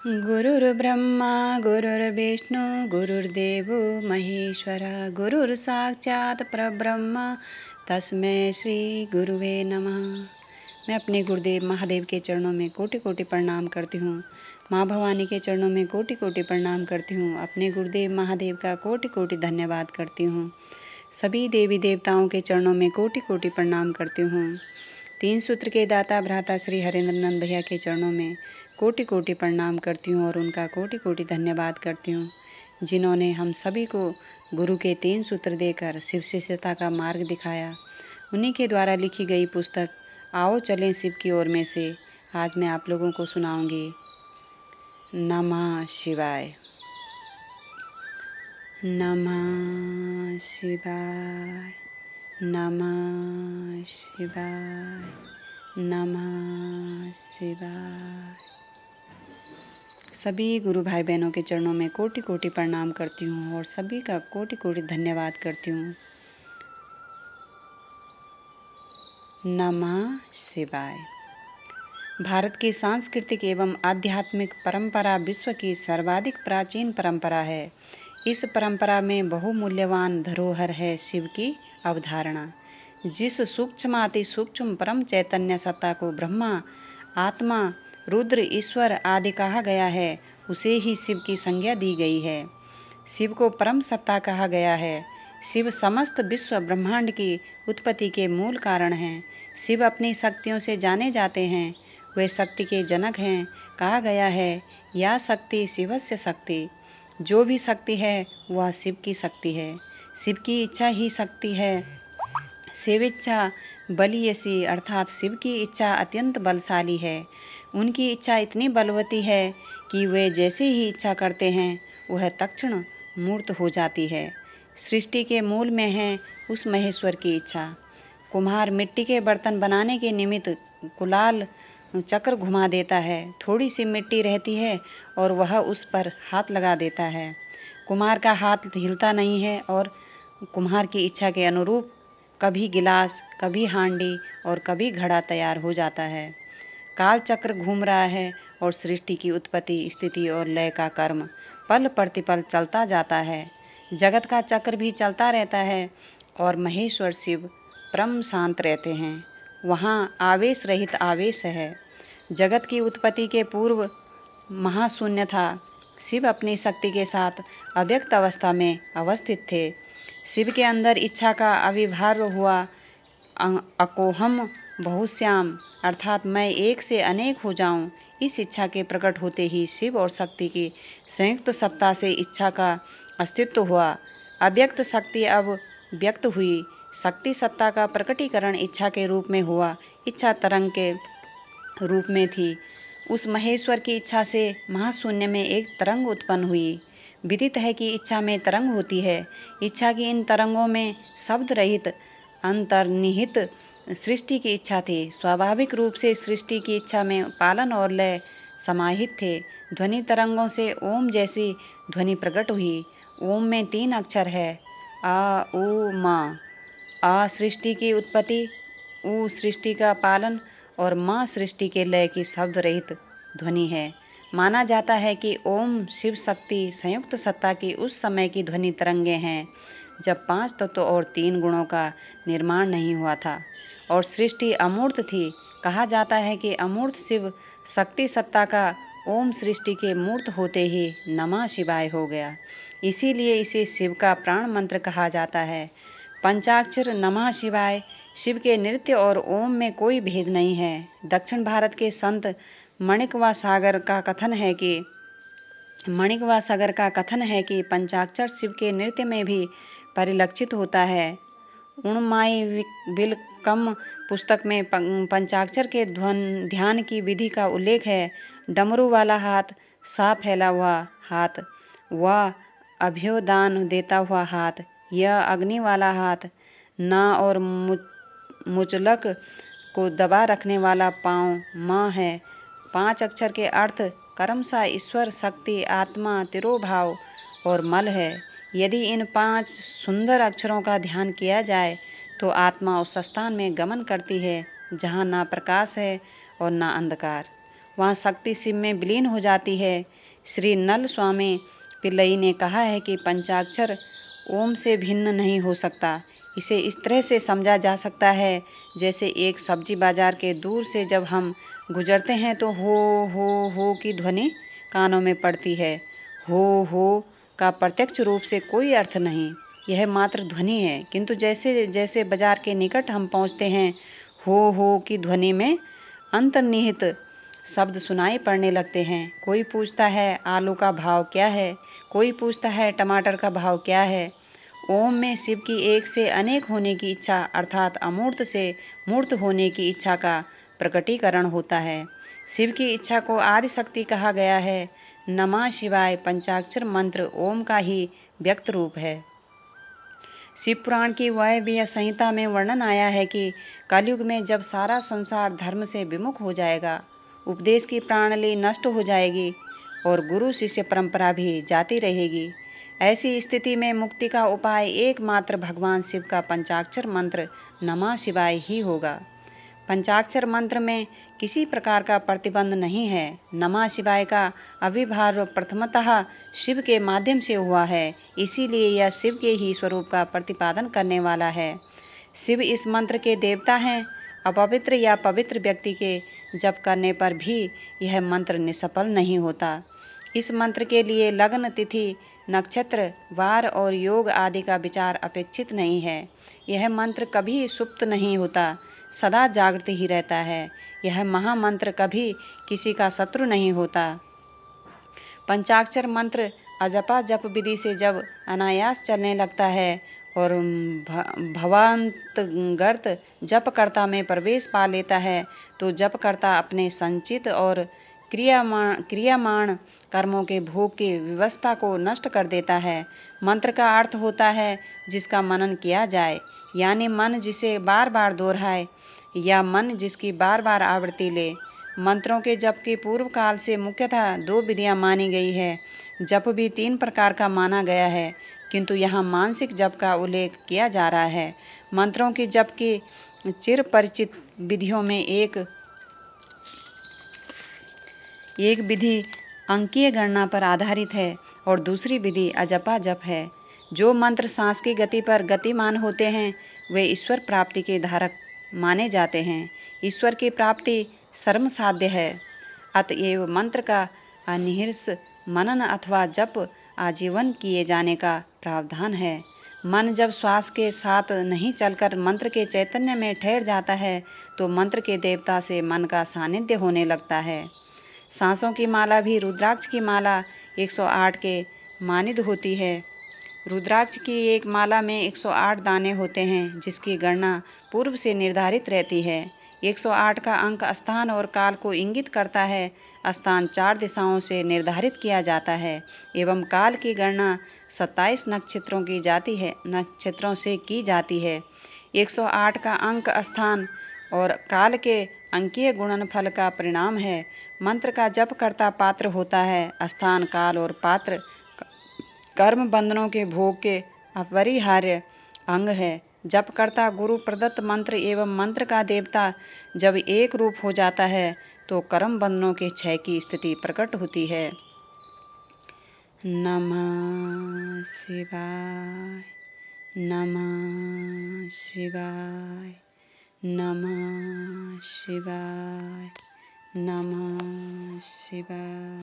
गुरुर्ब्रह्मा गुरुर्विष्णु गुरुर्देवो महेश्वर गुरुर्साक्षात् परब्रह्म तस्मै श्री गुरुवे नमः। मैं अपने गुरुदेव महादेव के चरणों में कोटि कोटि प्रणाम करती हूँ। माँ भवानी के चरणों में कोटि कोटि प्रणाम करती हूँ। अपने गुरुदेव महादेव का कोटि कोटि धन्यवाद करती हूँ। सभी देवी देवताओं के चरणों में कोटि कोटि प्रणाम करती हूँ। 3 सूत्र के दाता भ्राता श्री हरेंद्र नंद भैया के चरणों में कोटि कोटि प्रणाम करती हूँ और उनका कोटि कोटि धन्यवाद करती हूँ, जिन्होंने हम सभी को गुरु के 3 सूत्र देकर शिव शिष्यता का मार्ग दिखाया। उन्हीं के द्वारा लिखी गई पुस्तक आओ चलें शिव की ओर में से आज मैं आप लोगों को सुनाऊंगी। नमः शिवाय। नमः शिवाय। नमः शिवाय। नमः शिवाय। सभी गुरु भाई बहनों के चरणों में कोटि कोटि प्रणाम करती हूँ और सभी का कोटि कोटि धन्यवाद करती हूँ। नमः शिवाय। भारत की सांस्कृतिक एवं आध्यात्मिक परंपरा विश्व की सर्वाधिक प्राचीन परंपरा है। इस परंपरा में बहुमूल्यवान धरोहर है शिव की अवधारणा। जिस सूक्ष्माति सूक्ष्म परम चैतन्य सत्ता को ब्रह्मा, आत्मा, रुद्र, ईश्वर आदि कहा गया है, उसे ही शिव की संज्ञा दी गई है। शिव को परम सत्ता कहा गया है। शिव समस्त विश्व ब्रह्मांड की उत्पत्ति के मूल कारण हैं। शिव अपनी शक्तियों से जाने जाते हैं। वे शक्ति के जनक हैं। कहा गया है या शक्ति शिवस्य शक्ति। जो भी शक्ति है वह शिव की शक्ति है। शिव की इच्छा ही शक्ति है। शिव इच्छा बलियसी अर्थात शिव की इच्छा अत्यंत बलशाली है। उनकी इच्छा इतनी बलवती है कि वे जैसे ही इच्छा करते हैं वह तत्क्षण मूर्त हो जाती है। सृष्टि के मूल में है उस महेश्वर की इच्छा। कुम्हार मिट्टी के बर्तन बनाने के निमित्त कुलाल चक्र घुमा देता है। थोड़ी सी मिट्टी रहती है और वह उस पर हाथ लगा देता है। कुम्हार का हाथ हिलता नहीं है और कुम्हार की इच्छा के अनुरूप कभी गिलास, कभी हांडी और कभी घड़ा तैयार हो जाता है। काल चक्र घूम रहा है और सृष्टि की उत्पत्ति, स्थिति और लय का कर्म पल प्रतिपल चलता जाता है। जगत का चक्र भी चलता रहता है और महेश्वर शिव परम शांत रहते हैं। वहाँ आवेश रहित आवेश है। जगत की उत्पत्ति के पूर्व महाशून्य था। शिव अपनी शक्ति के साथ अव्यक्त अवस्था में अवस्थित थे। शिव के अंदर इच्छा का आविर्भाव हुआ। अकोहम बहुश्याम अर्थात मैं एक से अनेक हो जाऊं, इस इच्छा के प्रकट होते ही शिव और शक्ति की संयुक्त सत्ता से इच्छा का अस्तित्व हुआ। अव्यक्त शक्ति अब व्यक्त हुई। शक्ति सत्ता का प्रकटीकरण इच्छा के रूप में हुआ। इच्छा तरंग के रूप में थी। उस महेश्वर की इच्छा से महाशून्य में एक तरंग उत्पन्न हुई। विदित है कि इच्छा में तरंग होती है। इच्छा की इन तरंगों में शब्द रहित अंतर्निहित सृष्टि की इच्छा थी। स्वाभाविक रूप से सृष्टि की इच्छा में पालन और लय समाहित थे। ध्वनि तरंगों से ओम जैसी ध्वनि प्रकट हुई। ओम में 3 अक्षर है, आ उ मा। आ सृष्टि की उत्पत्ति, उ सृष्टि का पालन और माँ सृष्टि के लय की शब्द रहित ध्वनि है। माना जाता है कि ओम शिव शक्ति संयुक्त सत्ता की उस समय की ध्वनि तरंगे हैं जब 5 तत्व और 3 गुणों का निर्माण नहीं हुआ था और सृष्टि अमूर्त थी। कहा जाता है कि अमूर्त शिव शक्ति सत्ता का ओम सृष्टि के मूर्त होते ही नमः शिवाय हो गया। इसीलिए इसे शिव का प्राण मंत्र कहा जाता है। पंचाक्षर नमः शिवाय शिव के नृत्य और ओम में कोई भेद नहीं है। दक्षिण भारत के संत माणिकवा सागर का कथन है कि पंचाक्षर शिव के नृत्य में भी परिलक्षित होता है। उणमाई विलकम पुस्तक में पंचाक्षर के ध्यान की विधि का उल्लेख है। डमरू वाला हाथ, सा फैला हुआ हाथ, व अभयोदान देता हुआ हाथ, यह अग्नि वाला हाथ, ना और मुचलक को दबा रखने वाला पाँव माँ है। 5 अक्षर के अर्थ कर्मसा ईश्वर, शक्ति, आत्मा, तिरोभाव और मल है। यदि इन 5 सुंदर अक्षरों का ध्यान किया जाए तो आत्मा उस स्थान में गमन करती है जहाँ ना प्रकाश है और ना अंधकार। वहाँ शक्ति शिव में विलीन हो जाती है। श्री नल स्वामी पिल्लई ने कहा है कि पंचाक्षर ओम से भिन्न नहीं हो सकता। इसे इस तरह से समझा जा सकता है जैसे एक सब्जी बाजार के दूर से जब हम गुजरते हैं तो हो की ध्वनि कानों में पड़ती है। हो का प्रत्यक्ष रूप से कोई अर्थ नहीं, यह मात्र ध्वनि है। किंतु जैसे जैसे बाजार के निकट हम पहुँचते हैं, हो की ध्वनि में अंतर्निहित शब्द सुनाई पड़ने लगते हैं। कोई पूछता है आलू का भाव क्या है, कोई पूछता है टमाटर का भाव क्या है। ओम में शिव की एक से अनेक होने की इच्छा अर्थात अमूर्त से मूर्त होने की इच्छा का प्रकटीकरण होता है। शिव की इच्छा को आदि शक्ति कहा गया है। नमः शिवाय पंचाक्षर मंत्र ओम का ही व्यक्त रूप है। शिव पुराण की वायव्य संहिता में वर्णन आया है कि कलयुग में जब सारा संसार धर्म से विमुख हो जाएगा, उपदेश की प्रणाली नष्ट हो जाएगी और गुरु शिष्य परंपरा भी जाती रहेगी। ऐसी स्थिति में मुक्ति का उपाय एकमात्र भगवान शिव का पंचाक्षर मंत्र नमः शिवाय ही होगा। पंचाक्षर मंत्र में किसी प्रकार का प्रतिबंध नहीं है। नमः शिवाय का आविर्भाव प्रथमतः शिव के माध्यम से हुआ है, इसीलिए यह शिव के ही स्वरूप का प्रतिपादन करने वाला है। शिव इस मंत्र के देवता हैं। अपवित्र या पवित्र व्यक्ति के जप करने पर भी यह मंत्र निष्फल नहीं होता। इस मंत्र के लिए लग्न, तिथि, नक्षत्र, वार और योग आदि का विचार अपेक्षित नहीं है। यह मंत्र कभी सुप्त नहीं होता, सदा जागृत ही रहता है। यह महामंत्र कभी किसी का शत्रु नहीं होता। पंचाक्षर मंत्र अजपा जप विधि से जब अनायास चलने लगता है और भवांतर्गत जपकर्ता में प्रवेश पा लेता है, तो जपकर्ता अपने संचित और क्रियामाण कर्मों के भोग की व्यवस्था को नष्ट कर देता है। मंत्र का अर्थ होता है जिसका मनन किया जाए, यानी मन जिसे बार बार दोहराए या मन जिसकी बार बार आवृत्ति ले। मंत्रों के जप की पूर्व काल से मुख्यतः 2 विधियां मानी गई है। जप भी 3 प्रकार का माना गया है, किंतु यहाँ मानसिक जप का उल्लेख किया जा रहा है। मंत्रों की जप की चिर परिचित विधियों में एक विधि अंकीय गणना पर आधारित है और दूसरी विधि अजपा जप है। जो मंत्र सांस की गति पर गतिमान होते हैं वे ईश्वर प्राप्ति के धारक माने जाते हैं। ईश्वर की प्राप्ति सर्व साध्य है। अतएव मंत्र का अनिर्निश मनन अथवा जप आजीवन किए जाने का प्रावधान है। मन जब श्वास के साथ नहीं चलकर मंत्र के चैतन्य में ठहर जाता है तो मंत्र के देवता से मन का सानिध्य होने लगता है। सांसों की माला भी रुद्राक्ष की माला 108 के मानिद होती है। रुद्राक्ष की एक माला में 108 दाने होते हैं, जिसकी गणना पूर्व से निर्धारित रहती है। 108 का अंक स्थान और काल को इंगित करता है। स्थान 4 दिशाओं से निर्धारित किया जाता है एवं काल की गणना 27 नक्षत्रों से की जाती है। 108 का अंक स्थान और काल के अंकीय गुणनफल का परिणाम है। मंत्र का जप करता पात्र होता है। स्थान, काल और पात्र कर्म बंधनों के भोग के अपरिहार्य अंग है। जपकर्ता गुरु प्रदत्त मंत्र एवं मंत्र का देवता जब एक रूप हो जाता है तो कर्म बंधनों के क्षय की स्थिति प्रकट होती है। नमः शिवाय, नमः शिवाय, नमः शिवाय, नमः शिवाय।